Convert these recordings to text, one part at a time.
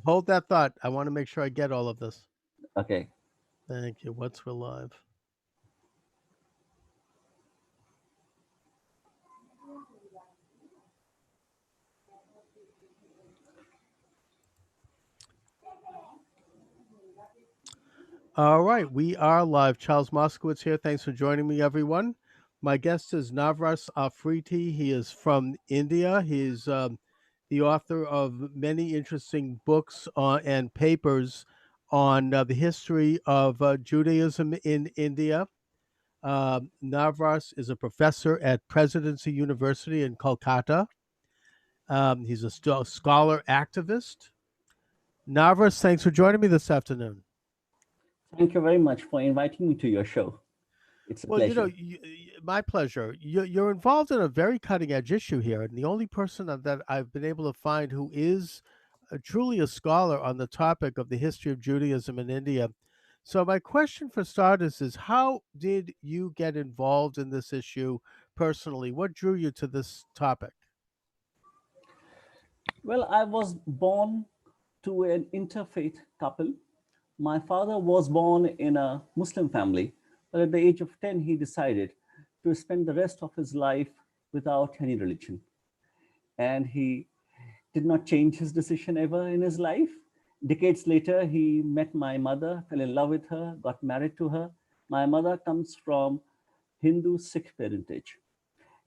hold that thought. I want to make sure I get all of this. Okay. Thank you. What's we're live? All right, we are live. Charles Moscowitz here. Thanks for joining me, everyone. My guest is Navras Aafreedi. He is from India. He's the author of many interesting books and papers on the history of Judaism in India. Navras is a professor at Presidency University in Kolkata. He's a scholar activist. Navras, thanks for joining me this afternoon. Thank you very much for inviting me to your show. It's a Well, pleasure. my pleasure. You're involved in a very cutting edge issue here, and the only person that I've been able to find who is truly a scholar on the topic of the history of Judaism in India. So, my question for starters is how did you get involved in this issue personally? What drew you to this topic? Well, I was born to an interfaith couple. My father was born in a Muslim family, but at the age of 10, he decided to spend the rest of his life without any religion. And he did not change his decision ever in his life. Decades later, he met my mother, fell in love with her, got married to her. My mother comes from Hindu Sikh parentage,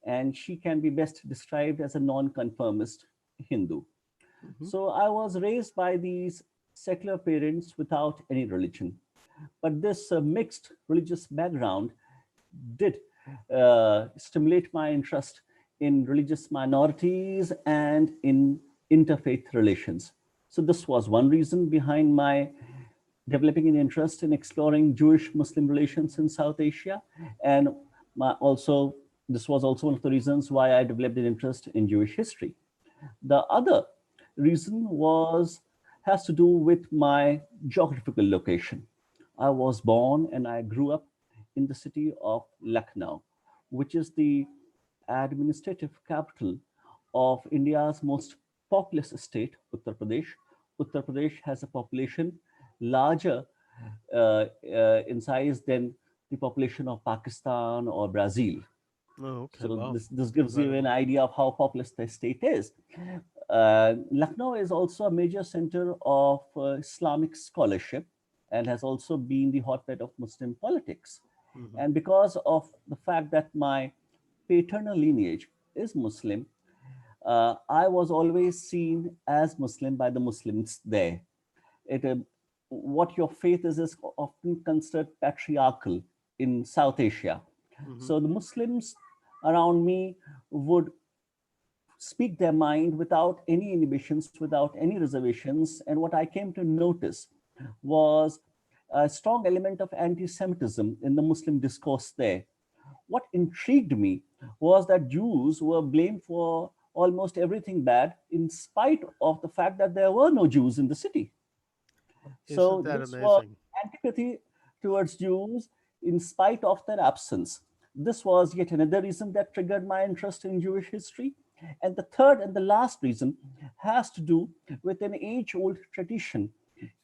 and she can be best described as a non-conformist Hindu. Hmm. So I was raised by these secular parents without any religion. But this mixed religious background did stimulate my interest in religious minorities and in interfaith relations. So this was one reason behind my developing an interest in exploring Jewish-Muslim relations in South Asia, and also this was also one of the reasons why I developed an interest in Jewish history. The other reason was has to do with my geographical location. I was born and I grew up in the city of Lucknow, which is the administrative capital of India's most populous state, Uttar Pradesh. Uttar Pradesh has a population larger in size than the population of Pakistan or Brazil. Oh, okay. So Wow. this gives you an Incredible. idea of how populous the state is. Lucknow is also a major center of Islamic scholarship and has also been the hotbed of Muslim politics. Hmm. And because of the fact that my paternal lineage is Muslim, I was always seen as Muslim by the Muslims there. It, what your faith is often considered patriarchal in South Asia. Hmm. So the Muslims around me would speak their mind without any inhibitions, without any reservations. And what I came to notice was a strong element of anti Semitism in the Muslim discourse there. What intrigued me was that Jews were blamed for almost everything bad, in spite of the fact that there were no Jews in the city. Isn't So that this was amazing? antipathy towards Jews in spite of their absence. This was yet another reason that triggered my interest in Jewish history. And the third and the last reason has to do with an age old tradition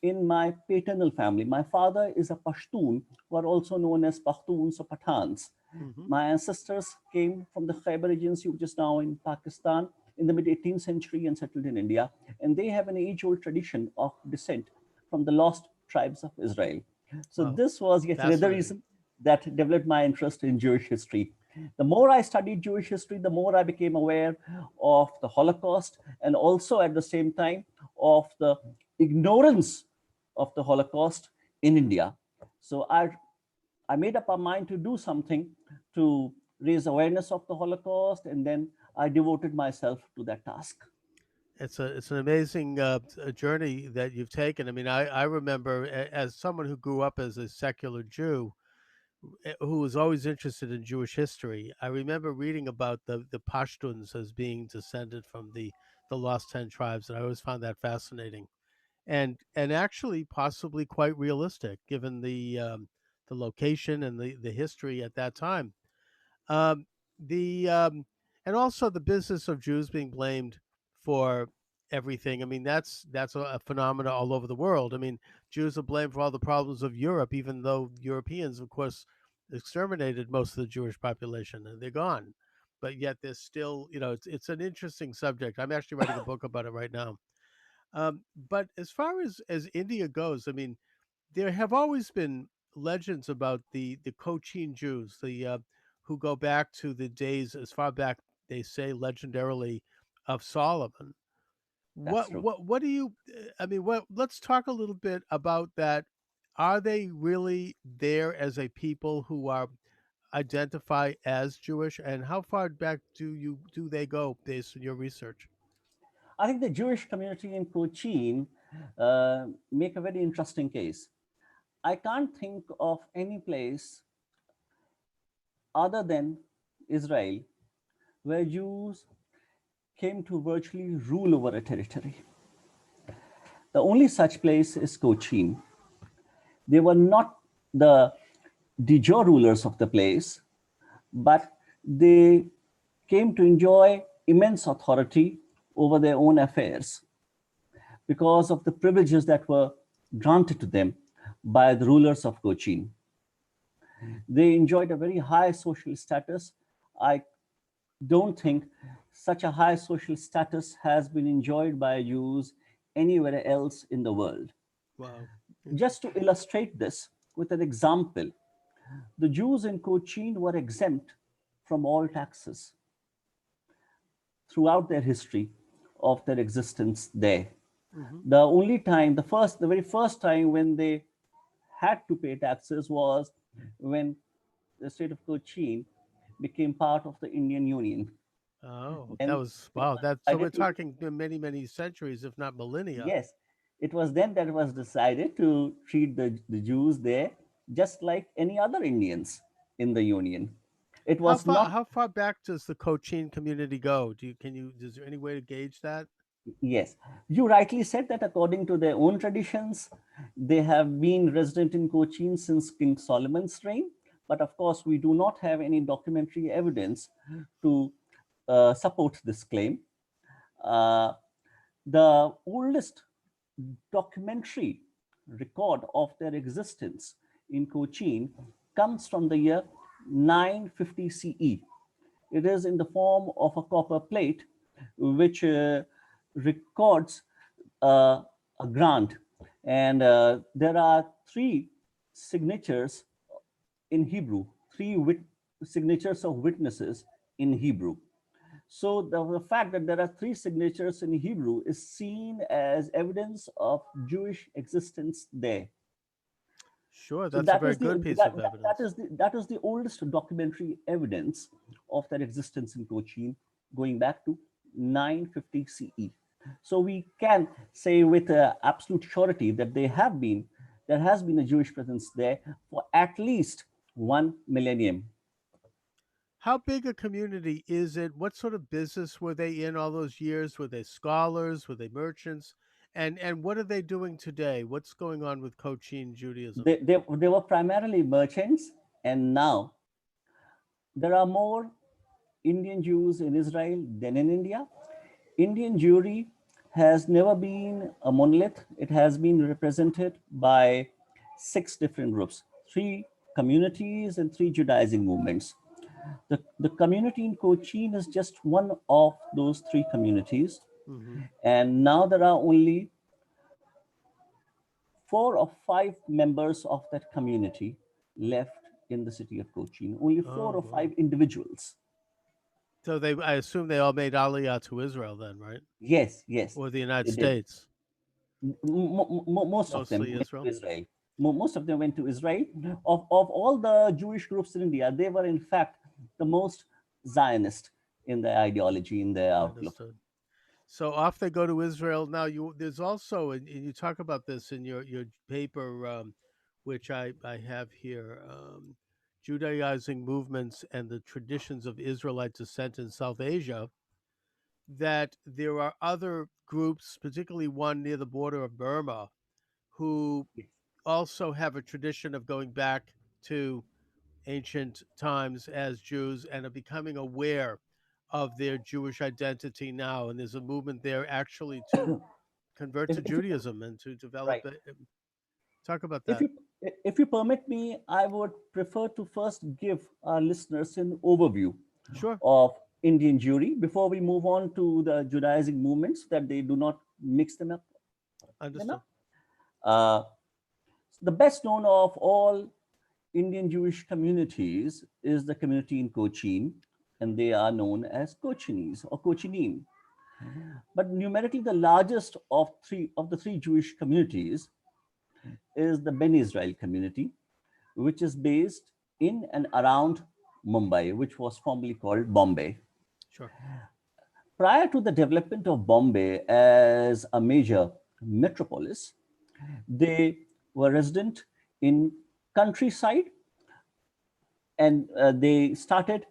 in my paternal family. My father is a Pashtun, who are also known as Pashtuns or Pathans. Hmm. My ancestors came from the Khyber Regency, which is now in Pakistan, in the mid 18th century and settled in India. And they have an age old tradition of descent from the lost tribes of Israel. So, Wow. this was yet another Fascinating. reason that developed my interest in Jewish history. The more I studied Jewish history, the more I became aware of the Holocaust and also at the same time of the ignorance of the Holocaust in India. So I made up my mind to do something to raise awareness of the Holocaust, and then I devoted myself to that task. It's an amazing journey that you've taken. I mean, I remember as someone who grew up as a secular Jew who was always interested in Jewish history. I remember reading about the Pashtuns as being descended from the lost 10 tribes, and I always found that fascinating and actually possibly quite realistic given the location and the history at that time. Um, the And also the business of Jews being blamed for everything. I mean, that's a phenomena all over the world. I mean, Jews are blamed for all the problems of Europe, even though Europeans, of course, exterminated most of the Jewish population and they're gone. But yet there's still, it's an interesting subject. I'm actually writing a book about it right now. But as far as India goes, I mean, there have always been legends about the Cochin Jews, the who go back to the days as far back they say legendarily of Solomon. That's What true. what what do you? I mean, what? Let's talk a little bit about that. Are they really there as a people who are identify as Jewish, and how far back do they go based on your research? I think the Jewish community in Cochin make a very interesting case. I can't think of any place other than Israel where Jews came to virtually rule over a territory. The only such place is Cochin. They were not the de jure rulers of the place, but they came to enjoy immense authority over their own affairs because of the privileges that were granted to them by the rulers of Cochin. They enjoyed a very high social status. I don't think such a high social status has been enjoyed by Jews anywhere else in the world. Wow, Just interesting. to illustrate this with an example, the Jews in Cochin were exempt from all taxes throughout their history of their existence there. Hmm. The very first time when they had to pay taxes was when the state of Cochin became part of the Indian Union. Oh, that Then was it wow. was That so we're decided to, talking many many centuries, if not millennia. yes, it was then that it was decided to treat the Jews there just like any other Indians in the Union. It How was far not. how far back does the Cochin community go? Is there any way to gauge that? Yes, you rightly said that according to their own traditions, they have been resident in Cochin since King Solomon's reign. But of course, we do not have any documentary evidence to support this claim. Uh, the oldest documentary record of their existence in Cochin comes from the year 950 CE. It is in the form of a copper plate which records a grant. And there are three signatures in Hebrew, signatures of witnesses in Hebrew. So the fact that there are three signatures in Hebrew is seen as evidence of Jewish existence there. Sure, So that's a that very is the good piece that, of that, that evidence. is the that is the oldest documentary evidence of their existence in Cochin, going back to 950 CE. So we can say with absolute surety that there has been a Jewish presence there for at least 1 millennium. How big a community is it? What sort of business were they in all those years? Were they scholars? Were they merchants? And what are they doing today? What's going on with Cochin Judaism? They were primarily merchants, and now there are more Indian Jews in Israel than in India. Indian Jewry has never been a monolith. It has been represented by six different groups, three communities, and three Judaizing movements. The community in Cochin is just one of those three communities. Hmm. And now there are only 4 or 5 members of that community left in the city of Cochin, only four Oh, or wow. five individuals. So I assume they all made Aliyah to Israel then, right? Yes, yes, Or the United they did. States, Most of them mostly went to Israel. Israel. Most of them went to Israel. Of all the Jewish groups in India, they were in fact the most Zionist in their ideology, in their outlook. Understood. So off they go to Israel. Now there's also, and you talk about this in your paper, which I have here, Judaizing movements and the traditions of Israelite descent in South Asia. That there are other groups, particularly one near the border of Burma, who Yes. also have a tradition of going back to ancient times as Jews and are becoming aware of their Jewish identity now, and there's a movement there actually to convert to If you, Judaism and to develop right. it. Talk about If that. you if you permit me, I would prefer to first give our listeners an overview Sure, of Indian Jewry before we move on to the Judaizing movements, that they do not mix them understood. up. Uh, the best known of all Indian Jewish communities is the community in Cochin, and they are known as Cochinis or Cochinin. But numerically, the largest of the three Jewish communities is the Ben Israel community, which is based in and around Mumbai, which was formerly called Bombay. Sure. Prior to the development of Bombay as a major metropolis, they were resident in countryside, and they started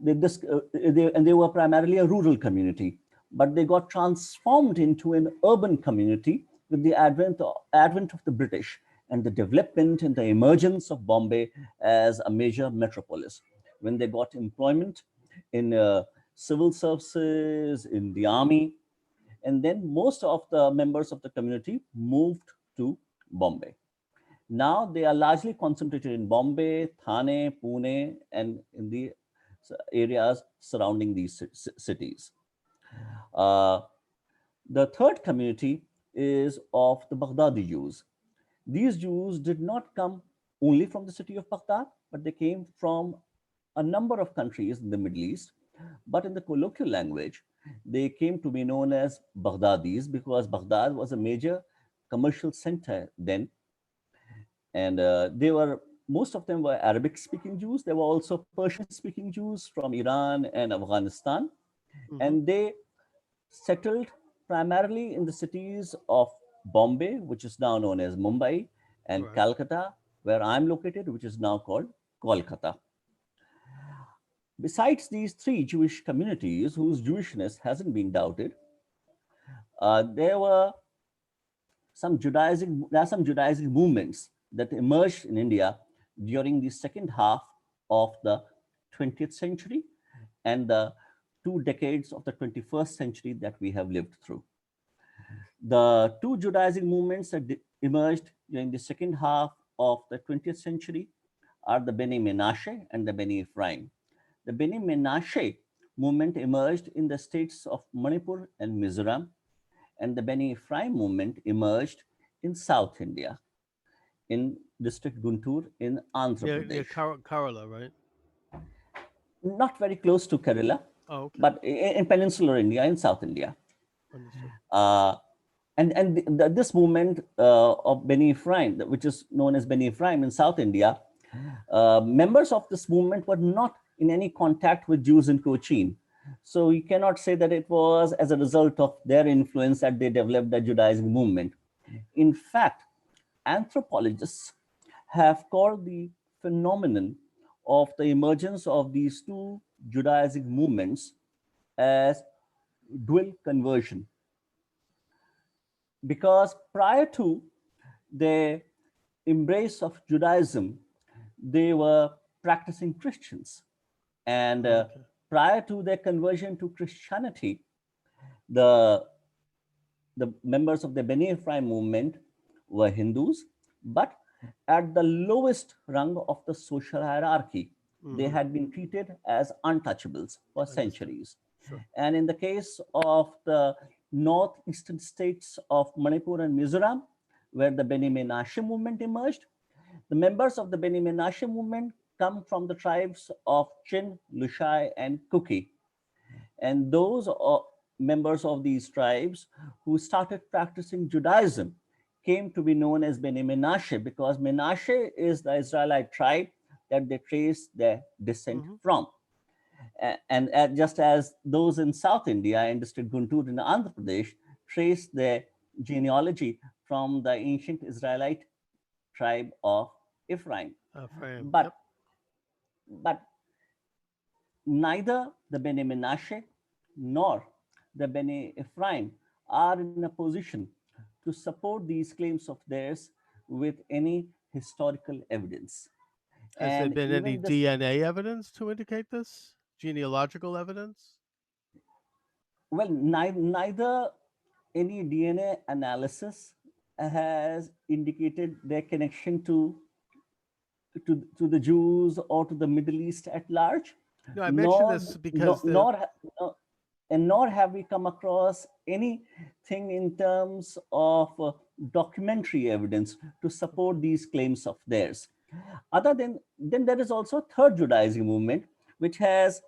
and they were primarily a rural community, but they got transformed into an urban community with the advent of the British and the development and the emergence of Bombay as a major metropolis. When they got employment in civil services, in the army, and then most of the members of the community moved to Bombay. Now they are largely concentrated in Bombay, Thane, Pune, and in the areas surrounding these cities. Uh, the third community is of the Baghdadi Jews. These Jews did not come only from the city of Baghdad, but they came from a number of countries in the Middle East. But in the colloquial language, they came to be known as Baghdadis because Baghdad was a major commercial center then, and they were most of them were Arabic speaking Jews. There were also Persian speaking Jews from Iran and Afghanistan, Hmm. and they settled primarily in the cities of Bombay, which is now known as Mumbai, and Right. Calcutta, where I'm located, which is now called Kolkata. Besides these three Jewish communities whose Jewishness hasn't been doubted, there were there are some Judaizing movements that emerged in India during the second half of the 20th century and the 2 decades of the 21st century that we have lived through. The two Judaizing movements that emerged during the second half of the 20th century are the Beni Menashe and the Beni Ephraim. The Beni Menashe movement emerged in the states of Manipur and Mizoram, and the Beni Ephraim movement emerged in South India, in district Guntur in Andhra Near Pradesh. Kerala, right? Not very close to Kerala, Oh, okay. but in peninsular India, in South India. Understood. Uh, and this movement of Beni Ephraim, which is known as Beni Ephraim in South India, members of this movement were not in any contact with Jews in Cochin. So you cannot say that it was as a result of their influence that they developed the Judaizing movement. In fact, anthropologists have called the phenomenon of the emergence of these two Judaizing movements as dual conversion, because prior to their embrace of Judaism, they were practicing Christians. And Okay. prior to their conversion to Christianity, the, the members of the Beni Ephraim movement were Hindus, but at the lowest rung of the social hierarchy. They Hmm. had been treated as untouchables for Understood. centuries. Sure. And in the case of the northeastern states of Manipur and Mizoram, where the Beni Menashe movement emerged, the members of the Beni Menashe movement come from the tribes of Chin, Lushai, and Kuki. And those members of these tribes who started practicing Judaism came to be known as Beni Menashe because Menashe is the Israelite tribe that they trace their descent Hmm. from. And just as those in South India and district Guntur in Andhra Pradesh trace their genealogy from the ancient Israelite tribe of Ephraim. Frame. But, Yep. but neither the Beni Menashe nor the Beni Ephraim are in a position to support these claims of theirs with any historical evidence. Has there And been any even this DNA evidence to indicate this? Genealogical evidence? Well, neither any DNA analysis has indicated their connection to the Jews or to the Middle East at large, No, I mentioned nor this nor because the nor, nor and nor have we come across anything in terms of documentary evidence to support these claims of theirs. Other than then, there is also a third Judaism movement which has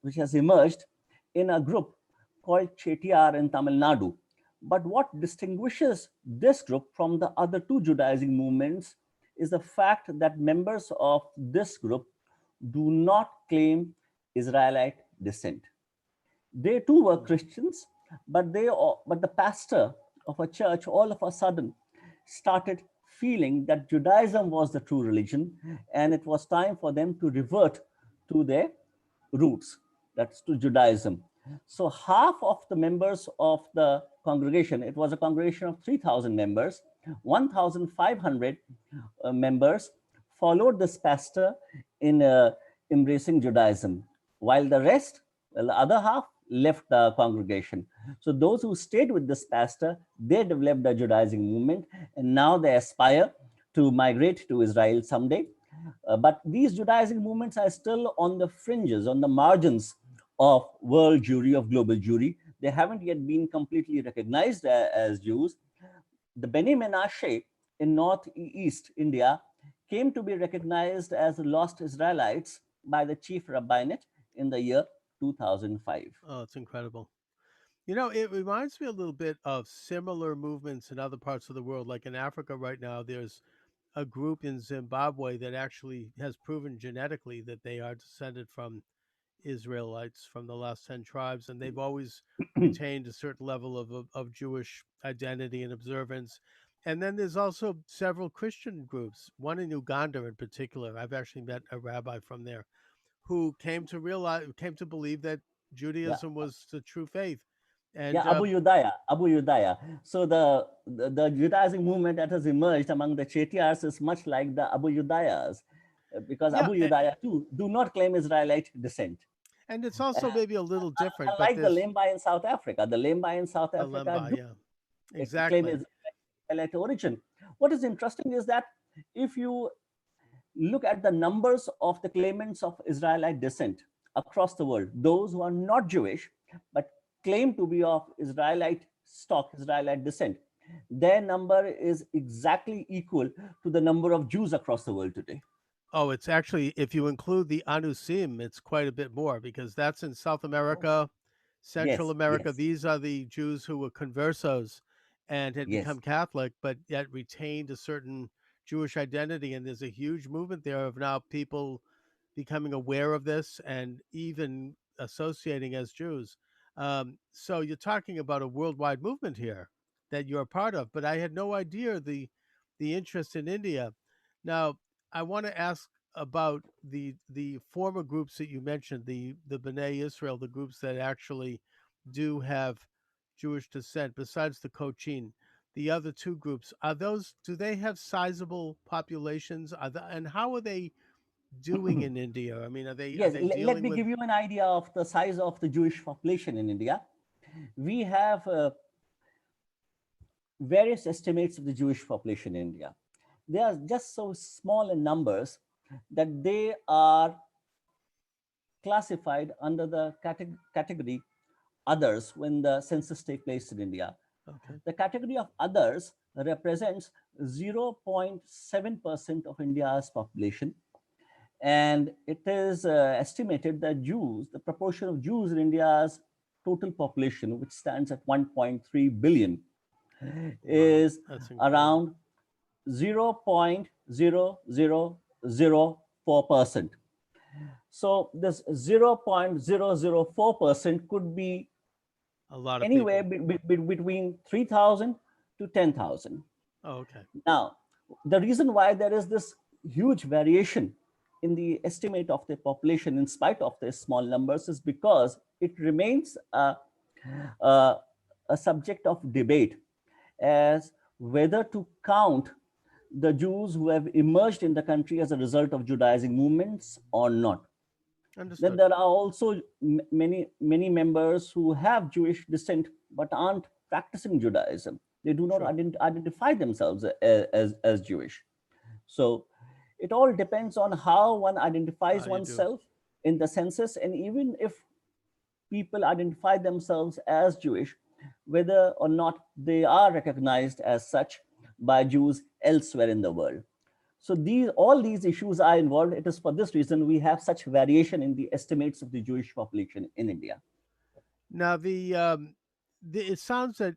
which has emerged in a group called Chettiar in Tamil Nadu. But what distinguishes this group from the other two Judaism movements is the fact that members of this group do not claim Israelite descent. They too were Christians, but the pastor of a church all of a sudden started feeling that Judaism was the true religion, and it was time for them to revert to their roots, that's to Judaism. So half of the members of the congregation, it was a congregation of 3,000 members, 1,500 members followed this pastor in embracing Judaism, while the rest, well, the other half, left the congregation. So those who stayed with this pastor, they developed a Judaizing movement, and now they aspire to migrate to Israel someday. But these Judaizing movements are still on the fringes, on the margins of world Jewry, of global Jewry. They haven't yet been completely recognized as Jews. The Beni Menashe in northeast India came to be recognized as lost Israelites by the chief rabbinate in the year 2005. oh, it's incredible. You know, it reminds me a little bit of similar movements in other parts of the world. Like in Africa right now, there's a group in Zimbabwe that actually has proven genetically that they are descended from Israelites from the last 10 tribes, and they've always retained a certain level of Jewish identity and observance. And then there's also several Christian groups, one in Uganda in particular. I've actually met a rabbi from there who came to believe that Yeah, Judaism was the true faith. yeah, And Abu Yudaya. So the Judaizing movement that has emerged among the Chettiars is much like the Abu Yudayas, because yeah, Abu Yudaya too do not claim Israelite descent. and it's also maybe a little different, but Unlike the there's Lemba in South Africa, the Lemba in South the Africa Lemba, do yeah, claim exactly. Israelite origin. What is interesting is that if you look at the numbers of the claimants of Israelite descent across the world, those who are not Jewish but claim to be of Israelite stock, Israelite descent, their number is exactly equal to the number of Jews across the world today. Oh, it's actually, if you include the Anusim, it's quite a bit more because that's in South Oh, America, Central yes, America. yes, These are the Jews who were conversos and had yes. become Catholic, but yet retained a certain Jewish identity. And there's a huge movement there of now people becoming aware of this and even associating as Jews. So you're talking about a worldwide movement here that you're a part of, but I had no idea the interest in India. Now, I want to ask about the former groups that you mentioned, the B'nai Israel, the groups that actually do have Jewish descent, besides the Cochin. The other two groups are those. Do they have sizable populations? And how are they doing in India? I mean, are Yes, they let dealing me with? give you an idea of the size of the Jewish population in India. We have various estimates of the Jewish population in India. They are just so small in numbers that they are classified under the category others when the census takes place in India. Okay, The category of others represents 0.7% of India's population. And it is estimated that Jews, the proportion of Jews in India's total population, which stands at 1.3 billion, wow, is that's incredible. around 0.0004%. So this 0.004% could be A lot of anywhere people. between 3,000 to 10,000. Oh, okay. Now, the reason why there is this huge variation in the estimate of the population in spite of the small numbers is because it remains a, a subject of debate as whether to count the Jews who have emerged in the country as a result of Judaizing movements or not. Then Understood. there are also many members who have Jewish descent but aren't practicing Judaism. They do not Sure. identify themselves as Jewish. So it all depends on how one identifies You do. oneself in the census. And even if people identify themselves as Jewish, whether or not they are recognized as such by Jews elsewhere in the world. So these all these issues are involved. It is for this reason we have such variation in the estimates of the Jewish population in India. Now, it sounds that,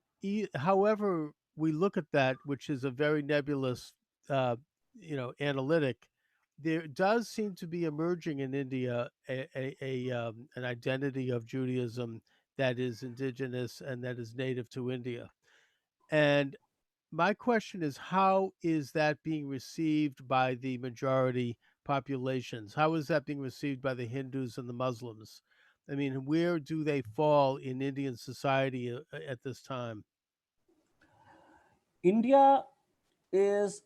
however we look at that, which is a very nebulous, uh, analytic, there does seem to be emerging in India an identity of Judaism that is indigenous and that is native to India. And my question is, how is that being received by the majority populations? How is that being received by the Hindus and the Muslims? I mean, where do they fall in Indian society at this time? India is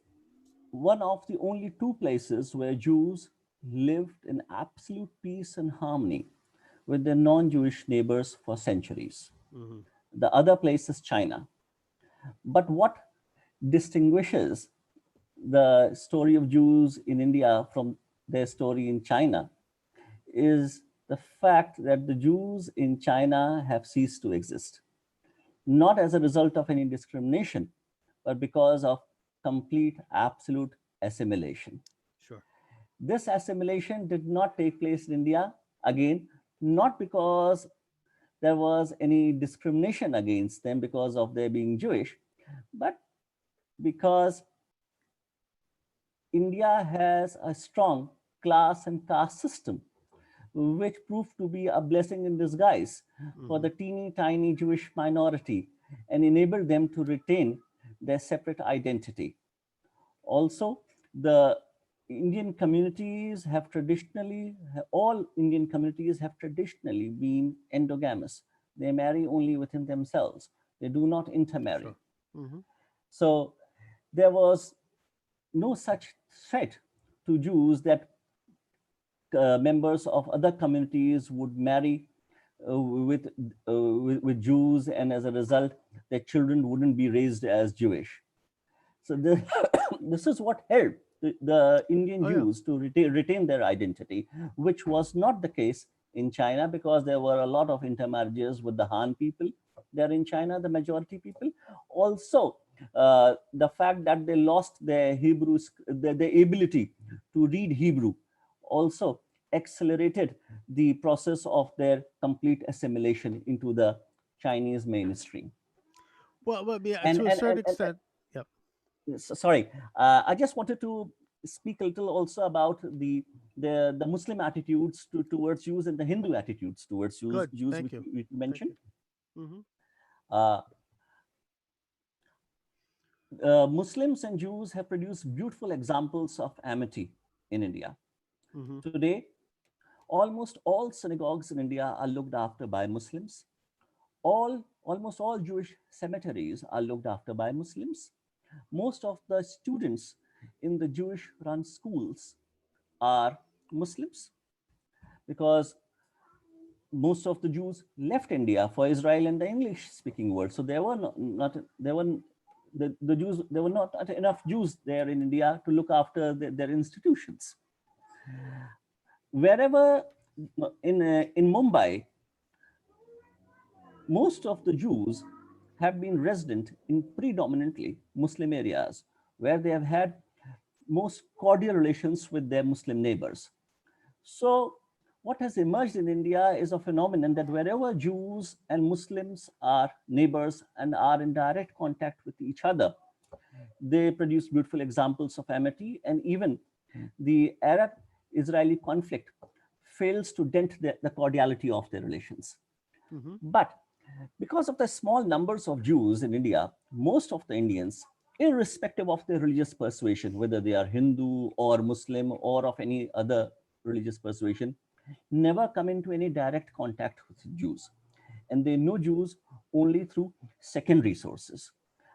one of the only two places where Jews lived in absolute peace and harmony with their non Jewish neighbors for centuries. Hmm. The other place is China. But what distinguishes the story of Jews in India from their story in China is the fact that the Jews in China have ceased to exist, not as a result of any discrimination, but because of complete, absolute assimilation. Sure. This assimilation did not take place in India, again, not because there was any discrimination against them because of their being Jewish, but because India has a strong class and caste system, which proved to be a blessing in disguise for Hmm. the teeny tiny Jewish minority and enabled them to retain their separate identity. Also, the Indian communities have traditionally, all Indian communities have traditionally been endogamous. They marry only within themselves, they do not intermarry. Sure. Hmm. So there was no such threat to Jews that members of other communities would marry with Jews, and as a result, their children wouldn't be raised as Jewish. So this is what helped the Indian Oh, yeah. Jews to retain their identity, which was not the case in China because there were a lot of intermarriages with the Han people there in China, the majority people. Also, the fact that they lost their Hebrew, their ability to read Hebrew, also accelerated the process of their complete assimilation into the Chinese mainstream. Well, yeah, And to a and certain and, and extent. Yep. sorry, I just wanted to speak a little also about the Muslim attitudes towards Jews and the Hindu attitudes towards Good. Jews Thank which you. we Thank mentioned. you. Hmm. Uh, Muslims and Jews have produced beautiful examples of amity in India. Hmm. Today, almost all synagogues in India are looked after by Muslims. Almost all Jewish cemeteries are looked after by Muslims. Most of the students in the Jewish run schools are Muslims because most of the Jews left India for Israel and the English speaking world. So there were not there were the Jews, there were not enough Jews there in India to look after their institutions. Wherever in Mumbai, most of the Jews have been resident in predominantly Muslim areas where they have had most cordial relations with their Muslim neighbors. So, what has emerged in India is a phenomenon that wherever Jews and Muslims are neighbors and are in direct contact with each other, they produce beautiful examples of amity. And even the Arab Israeli conflict fails to dent the cordiality of their relations. Hmm. But because of the small numbers of Jews in India, most of the Indians, irrespective of their religious persuasion, whether they are Hindu or Muslim or of any other religious persuasion, never come into any direct contact with Jews. And they know Jews only through secondary sources.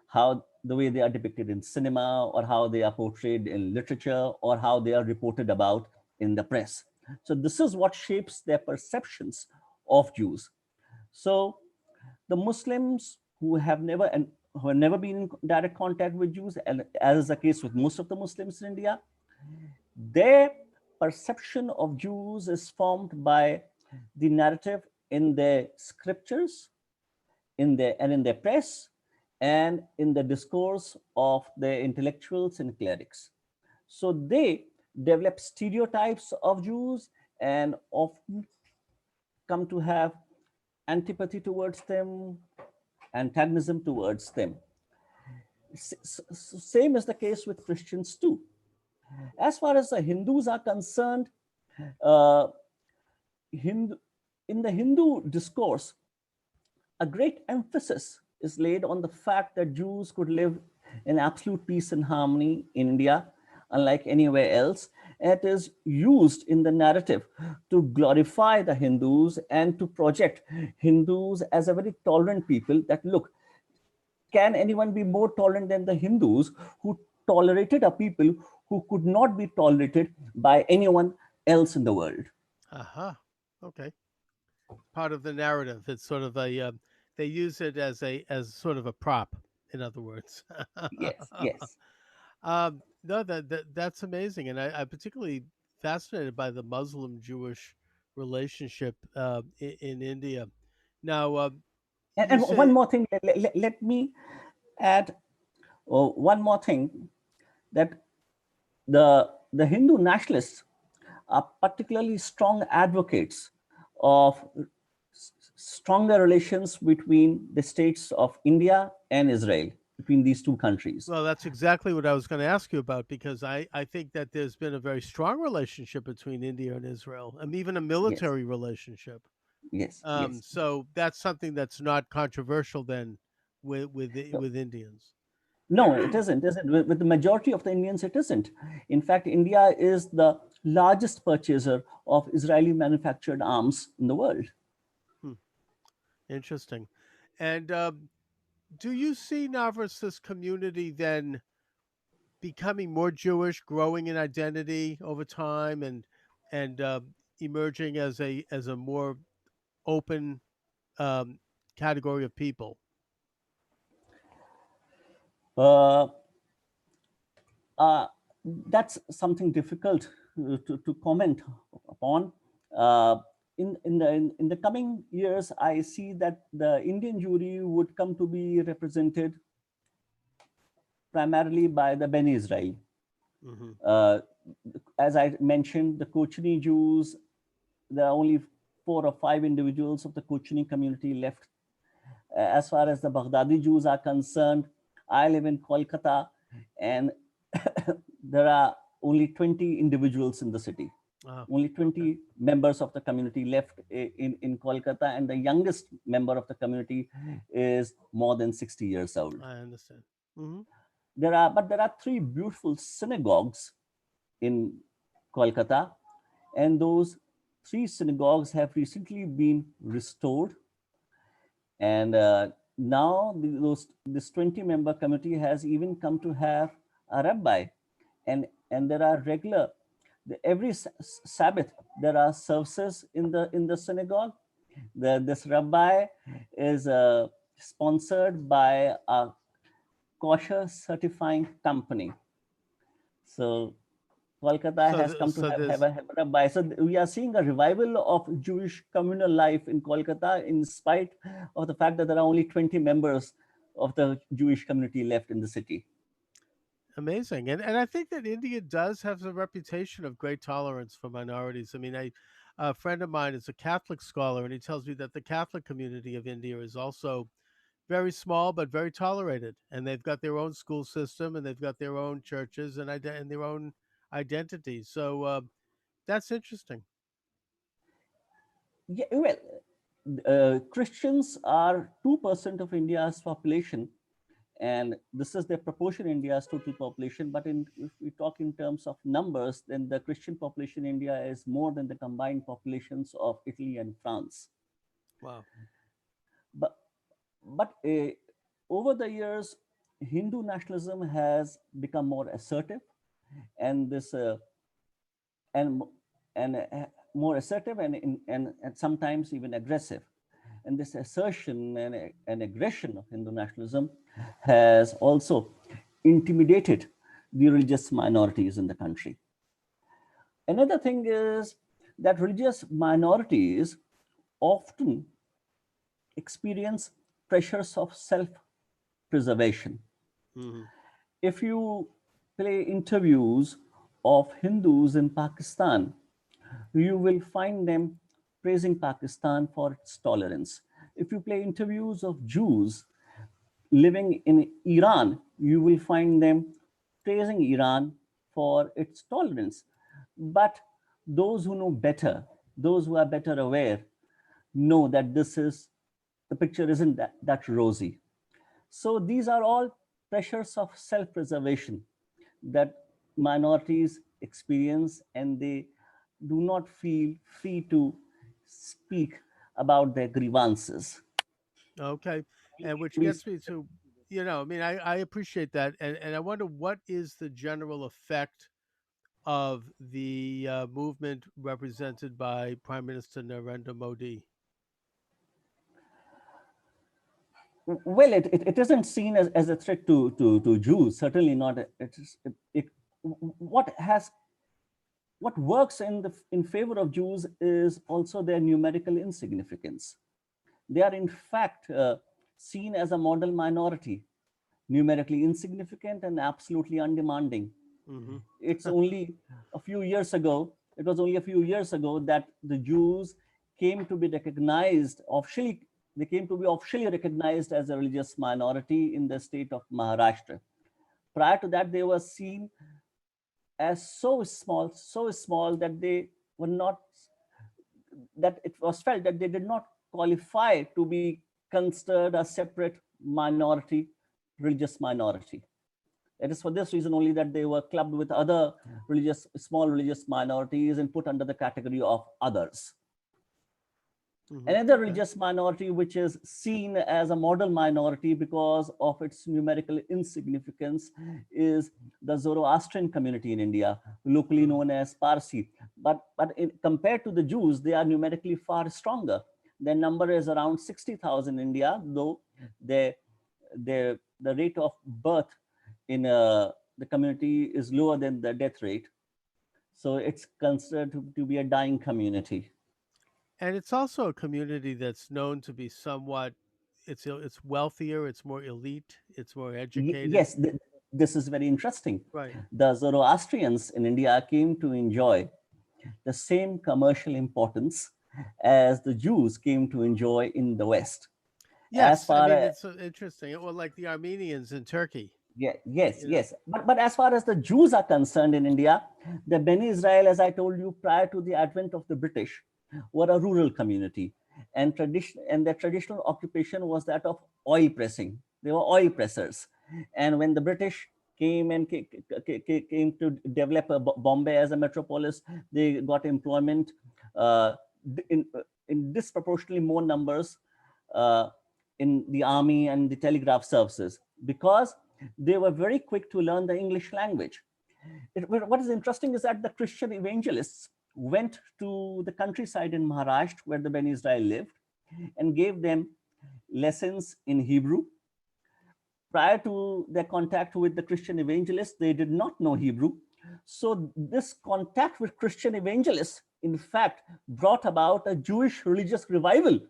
How the way they are depicted in cinema, or how they are portrayed in literature, or how they are reported about in the press. So this is what shapes their perceptions of Jews. So the Muslims who have never been in direct contact with Jews, and as is the case with most of the Muslims in India, their perception of Jews is formed by the narrative in their scriptures, in their press, and in the discourse of their intellectuals and clerics. So they develop stereotypes of Jews and often come to have antipathy towards them, antagonism towards them. Same is the case with Christians too. As far as the Hindus are concerned, uh, Hindu, in the Hindu discourse, a great emphasis is laid on the fact that Jews could live in absolute peace and harmony in India, unlike anywhere else. It is used in the narrative to glorify the Hindus and to project Hindus as a very tolerant people. That look, can anyone be more tolerant than the Hindus who tolerated a people who could not be tolerated by anyone else in the world? Aha. Okay. Part of the narrative. It's sort of a they use it as a as sort of a prop. In other words. Yes, yes. No, that's amazing, and I'm particularly fascinated by the Muslim-Jewish relationship in India. Now, you And one say, more thing, let me add one more thing, that the Hindu nationalists are particularly strong advocates of stronger relations between the states of India and Israel, between these two countries. well, that's exactly what I was going to ask you about because I think that there's been a very strong relationship between India and Israel, and even a Yes, military relationship. yes, yes. So that's something that's not controversial then No, with Indians. no, it isn't. Isn't with the majority of the Indians, it isn't. In fact, India is the largest purchaser of Israeli manufactured arms in the world. Hmm, interesting. And do you see Navras' community then becoming more Jewish, growing in identity over time, and emerging as a more open um, category of people? Uh, uh, that's something difficult to comment upon. Uh, in the coming years, I see that the Indian Jewry would come to be represented primarily by the Beni Israel. Hmm. Uh, as I mentioned, the Kochini Jews, there are only 4 or 5 individuals of the Kochini community left. As far as the Baghdadi Jews are concerned, I live in Kolkata, and there are only 20 individuals in the city. Only Okay, 20 members of the community left in Kolkata, and the youngest member of the community is more than 60 years old. I understand. Hmm. There are 3 beautiful synagogues in Kolkata, and those 3 synagogues have recently been restored. And now this 20-member committee has even come to have a rabbi, and there are regular every Sabbath there are services in the synagogue. This rabbi is sponsored by a kosher certifying company. So Kolkata has come to So have there's a rabbi. So we are seeing a revival of Jewish communal life in Kolkata, in spite of the fact that there are only 20 members of the Jewish community left in the city. amazing, and I think that India does have a reputation of great tolerance for minorities. I mean, a friend of mine is a Catholic scholar, and he tells me that the Catholic community of India is also very small but very tolerated, and they've got their own school system, and they've got their own churches and their own identities. So that's interesting. Yeah, well, Christians are 2% of India's population, and this is their proportion in India's total population. But if we talk in terms of numbers, then the Christian population in India is more than the combined populations of Italy and France. Wow. But but over the years, Hindu nationalism has become more assertive, and this and more assertive and sometimes even aggressive. And this assertion and aggression of Hindu nationalism has also intimidated the religious minorities in the country. Another thing is that religious minorities often experience pressures of self preservation. Hmm. If you play interviews of Hindus in Pakistan, you will find them praising Pakistan for its tolerance. If you play interviews of Jews living in Iran, you will find them praising Iran for its tolerance. But those who know better, those who are better aware, know that the picture isn't that rosy. So these are all pressures of self-preservation that minorities experience, and they do not feel free to speak about their grievances. Okay. And which Please. gets me to, I mean, I appreciate that. And I wonder what is the general effect of the movement represented by Prime Minister Narendra Modi? Well, it isn't seen as a threat to Jews. Certainly not. What has what works in favor of Jews is also their numerical insignificance. They are in fact seen as a model minority, numerically insignificant and absolutely undemanding. Hmm. It's only a few years ago. It was only a few years ago that the Jews came to be recognized officially. They came to be officially recognized as a religious minority in the state of Maharashtra. Prior to that, they were seen as so small that they were not, that it was felt that they did not qualify to be considered a separate minority, religious minority. It is for this reason only that they were clubbed with other small religious minorities and put under the category of others. Hmm. Another Okay. religious minority which is seen as a model minority because of its numerical insignificance is the Zoroastrian community in India, locally Hmm. known as Parsi. But compared to the Jews, they are numerically far stronger. Their number is around 60,000 in India, though the rate of birth in the community is lower than the death rate. So it's considered to be a dying community. And it's also a community that's known to be somewhat, it's wealthier, it's more elite, it's more educated. Yes, this is very interesting. Right. The Zoroastrians in India came to enjoy the same commercial importance as the Jews came to enjoy in the West. As Yes, I far mean as it's interesting. Well, like the Armenians in Turkey, Yeah, yes, you know. yes. But as far as the Jews are concerned in India, the Beni Israel, as I told you, prior to the advent of the British, were a rural community, and their traditional occupation was that of oil pressing. They were oil pressers, and when the British came to develop Bombay as a metropolis, they got employment uh, in in disproportionately more numbers uh, in the army and the telegraph services, because they were very quick to learn the English language. What is interesting is that the Christian evangelists went to the countryside in Maharashtra where the Ben Israel lived and gave them lessons in Hebrew. Prior to their contact with the Christian evangelists, they did not know Hebrew. So, this contact with Christian evangelists, in fact, brought about a Jewish religious revival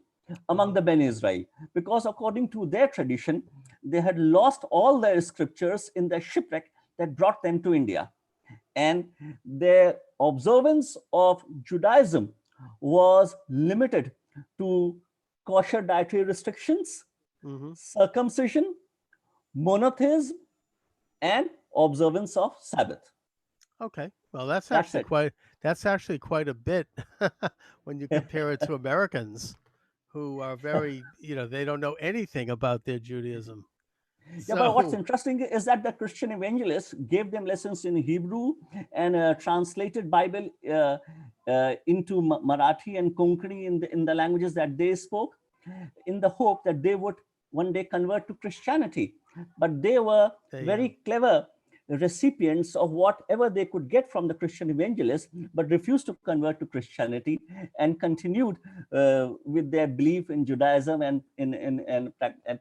among Uh-huh. the Ben Israel, because according to their tradition, they had lost all their scriptures in the shipwreck that brought them to India. And their observance of Judaism was limited to kosher dietary restrictions, Hmm. circumcision, monotheism, and observance of Sabbath. Okay. Well, That's it. that's actually quite a bit when you compare it to Americans who are very, they don't know anything about their Judaism. Yeah, but what's So, interesting is that the Christian evangelists gave them lessons in Hebrew and translated Bible into Marathi and Konkani in the languages that they spoke, in the hope that they would one day convert to Christianity. But they were there you go. very clever recipients of whatever they could get from the Christian evangelists, but refused to convert to Christianity and continued with their belief in Judaism and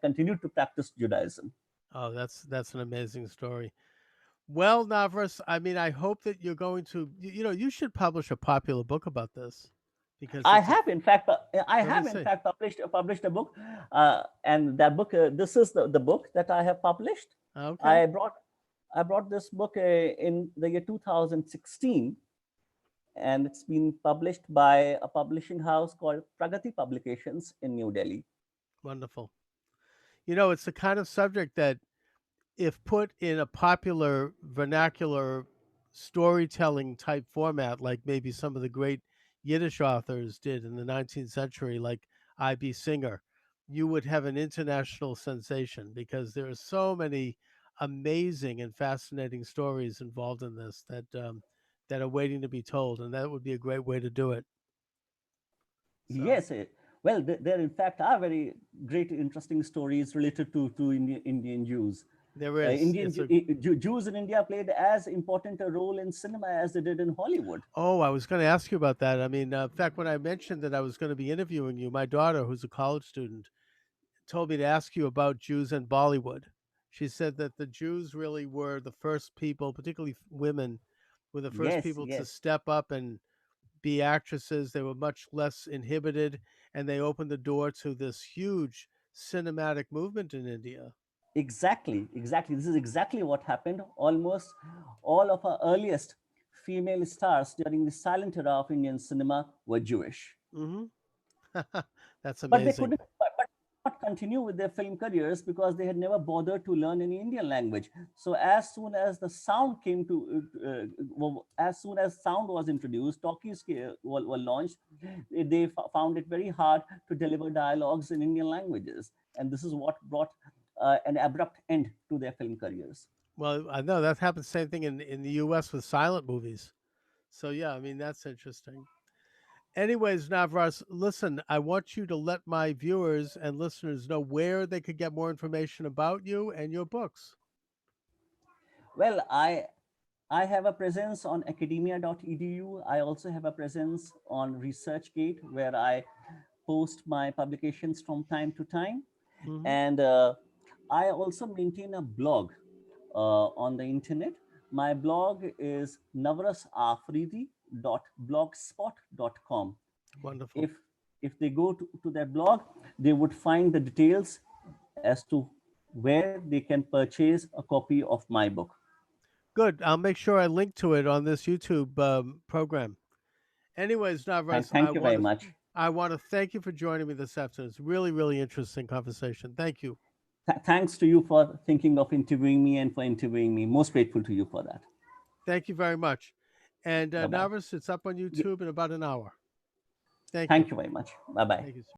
continued to practice Judaism. Oh, that's an amazing story. Well, Navras, I mean, I hope that you're going to, you should publish a popular book about this because I it's a. have, in fact, Let me see. published a book, and that book. This is the book that I have published. Okay, I brought I brought this book in the year 2016, and it's been published by a publishing house called Pragati Publications in New Delhi. wonderful. It's the kind of subject that, if put in a popular vernacular storytelling type format, like maybe some of the great Yiddish authors did in the 19th century, like I.B. Singer, you would have an international sensation because there are so many amazing and fascinating stories involved in this that are waiting to be told, and that would be a great way to do it. So Yes, well, there in fact are very great, interesting stories related to Indian Jews. there is. It's a Jews in India played as important a role in cinema as they did in Hollywood. Oh, I was going to ask you about that. I mean, in fact, when I mentioned that I was going to be interviewing you, my daughter, who's a college student, told me to ask you about Jews and Bollywood. She said that the Jews really were the first people, particularly women, were the first Yes, people to yes, step up and be actresses. They were much less inhibited, and they opened the door to this huge cinematic movement in India. exactly, exactly. This is exactly what happened. Almost all of our earliest female stars during the silent era of Indian cinema were Jewish. Hmm. That's But they amazing. couldn't but not continue with their film careers because they had never bothered to learn any Indian language. So as soon as the sound came to as soon as sound was introduced, talkies were launched, they found it very hard to deliver dialogues in Indian languages, and this is what brought an abrupt end to their film careers. Well, I know that happened same thing in the U.S. with silent movies. So yeah, I mean that's interesting. Anyways, Navras, listen, I want you to let my viewers and listeners know where they could get more information about you and your books. Well, I have a presence on academia.edu. I also have a presence on ResearchGate where I post my publications from time to time. Hmm. And I also maintain a blog on the internet. My blog is navrasafreedi.blogspot.com. Wonderful. If if they go to that blog, they would find the details as to where they can purchase a copy of my book. Good. I'll make sure I link to it on this YouTube program. Anyways, Navras, Thank you very much. I want to thank you for joining me this afternoon. It's really, really interesting conversation. Thank you. Thanks to you for thinking of interviewing me and for interviewing me. Most grateful to you for that. Thank you very much. And Bye bye. Navras, it's up on YouTube in about an hour. Thank you. Thank you very much. Bye bye. Thank you, sir.